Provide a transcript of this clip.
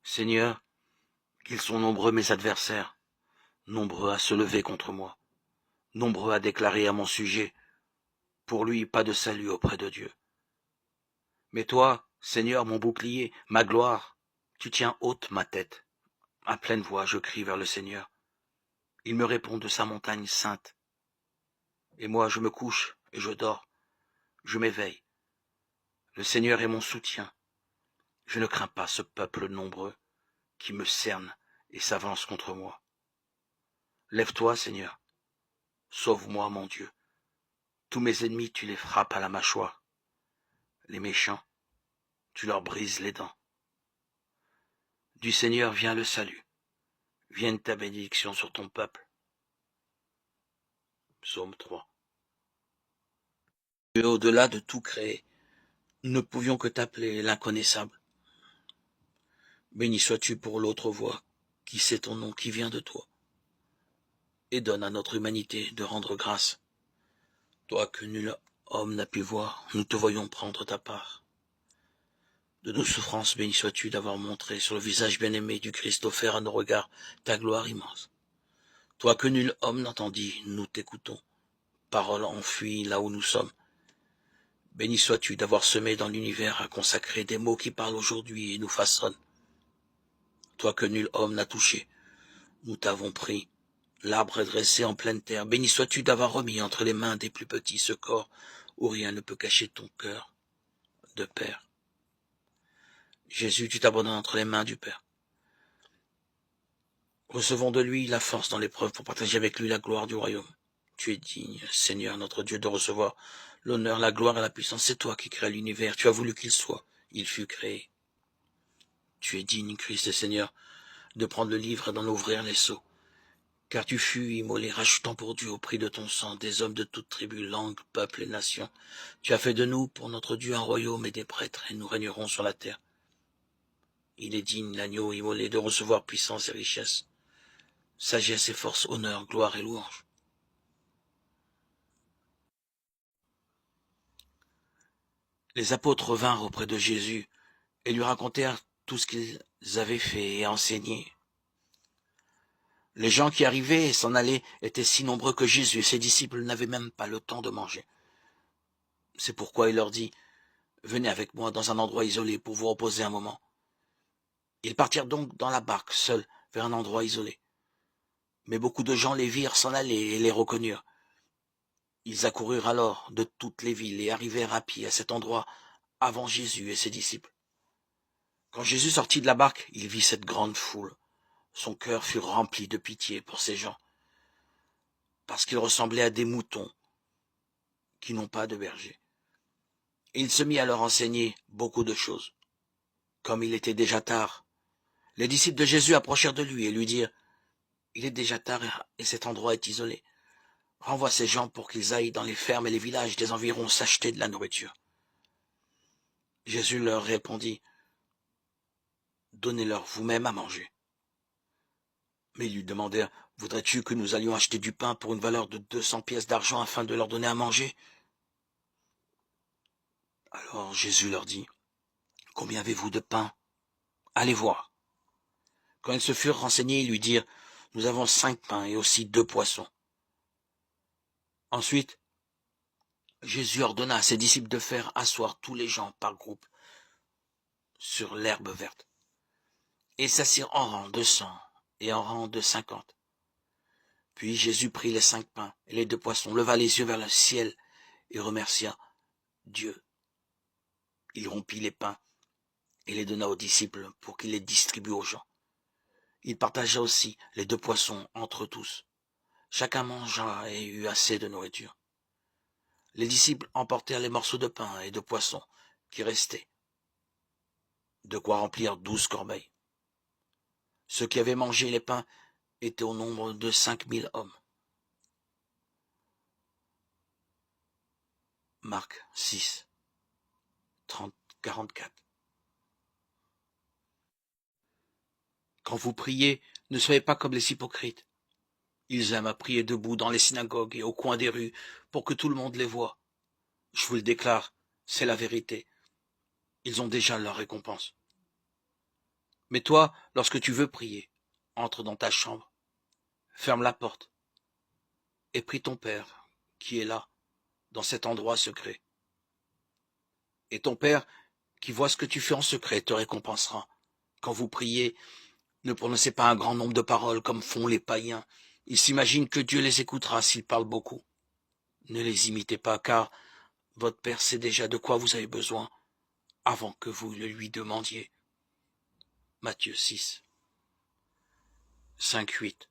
Seigneur, qu'ils sont nombreux mes adversaires, nombreux à se lever contre moi, nombreux à déclarer à mon sujet, pour lui pas de salut auprès de Dieu. Mais toi, Seigneur, mon bouclier, ma gloire, tu tiens haute ma tête. À pleine voix, je crie vers le Seigneur. Il me répond de sa montagne sainte. Et moi, je me couche et je dors, je m'éveille. Le Seigneur est mon soutien. Je ne crains pas ce peuple nombreux qui me cerne et s'avance contre moi. Lève-toi, Seigneur. Sauve-moi, mon Dieu. Tous mes ennemis, tu les frappes à la mâchoire. Les méchants, tu leur brises les dents. Du Seigneur vient le salut. Vienne ta bénédiction sur ton peuple. Psaume 3. Et au-delà de tout créé, nous ne pouvions que t'appeler l'inconnaissable. Béni sois-tu pour l'autre voix, qui sait ton nom, qui vient de toi. Et donne à notre humanité de rendre grâce. Toi que nul homme n'a pu voir, nous te voyons prendre ta part. De nos souffrances, béni sois-tu d'avoir montré sur le visage bien-aimé du Christ offert à nos regards ta gloire immense. Toi que nul homme n'entendit, nous t'écoutons. Parole enfuie là où nous sommes. Béni sois-tu d'avoir semé dans l'univers à consacrer des mots qui parlent aujourd'hui et nous façonnent. Toi que nul homme n'a touché, nous t'avons pris. L'arbre est dressé en pleine terre. Béni sois-tu d'avoir remis entre les mains des plus petits ce corps où rien ne peut cacher ton cœur de Père. Jésus, tu t'abandonnes entre les mains du Père. Recevons de lui la force dans l'épreuve pour partager avec lui la gloire du royaume. Tu es digne, Seigneur notre Dieu, de recevoir l'honneur, la gloire et la puissance. C'est toi qui crées l'univers. Tu as voulu qu'il soit. Il fut créé. Tu es digne, Christ et Seigneur, de prendre le livre et d'en ouvrir les sceaux. Car tu fus immolé, rachetant pour Dieu au prix de ton sang des hommes de toute tribu, langue, peuple et nation. Tu as fait de nous, pour notre Dieu, un royaume et des prêtres, et nous régnerons sur la terre. Il est digne, l'agneau immolé, de recevoir puissance et richesse, sagesse et force, honneur, gloire et louange. Les apôtres vinrent auprès de Jésus et lui racontèrent tout ce qu'ils avaient fait et enseigné. Les gens qui arrivaient et s'en allaient étaient si nombreux que Jésus et ses disciples n'avaient même pas le temps de manger. C'est pourquoi il leur dit, « Venez avec moi dans un endroit isolé pour vous reposer un moment. » Ils partirent donc dans la barque, seuls, vers un endroit isolé. Mais beaucoup de gens les virent s'en aller et les reconnurent. Ils accoururent alors de toutes les villes et arrivèrent à pied à cet endroit avant Jésus et ses disciples. Quand Jésus sortit de la barque, il vit cette grande foule. Son cœur fut rempli de pitié pour ces gens, parce qu'ils ressemblaient à des moutons qui n'ont pas de berger. Et il se mit à leur enseigner beaucoup de choses. Comme il était déjà tard, les disciples de Jésus approchèrent de lui et lui dirent, « Il est déjà tard et cet endroit est isolé. Renvoie ces gens pour qu'ils aillent dans les fermes et les villages des environs s'acheter de la nourriture. » Jésus leur répondit, « Donnez-leur vous-même à manger. » Mais ils lui demandèrent, « Voudrais-tu que nous allions acheter du pain pour une valeur de 200 pièces d'argent afin de leur donner à manger ?» Alors Jésus leur dit, « Combien avez-vous de pain? Allez voir. » Quand ils se furent renseignés, ils lui dirent, « Nous avons 5 pains et aussi 2 poissons. » Ensuite, Jésus ordonna à ses disciples de faire asseoir tous les gens par groupe sur l'herbe verte. Et ils s'assirent en rang de 100 et en rang de 50. Puis Jésus prit les 5 pains et les 2 poissons, leva les yeux vers le ciel et remercia Dieu. Il rompit les pains et les donna aux disciples pour qu'ils les distribuent aux gens. Il partagea aussi les 2 poissons entre tous. Chacun mangea et eut assez de nourriture. Les disciples emportèrent les morceaux de pain et de poisson qui restaient, de quoi remplir 12 corbeilles. Ceux qui avaient mangé les pains étaient au nombre de 5000 hommes. Marc 6, 30, 44. Quand vous priez, ne soyez pas comme les hypocrites. Ils aiment à prier debout dans les synagogues et au coin des rues pour que tout le monde les voie. Je vous le déclare, c'est la vérité. Ils ont déjà leur récompense. Mais toi, lorsque tu veux prier, entre dans ta chambre, ferme la porte, et prie ton Père, qui est là, dans cet endroit secret. Et ton Père, qui voit ce que tu fais en secret, te récompensera. Quand vous priez, ne prononcez pas un grand nombre de paroles comme font les païens. Ils s'imaginent que Dieu les écoutera s'ils parlent beaucoup. Ne les imitez pas, car votre Père sait déjà de quoi vous avez besoin avant que vous le lui demandiez. Matthieu 6, 5, 8.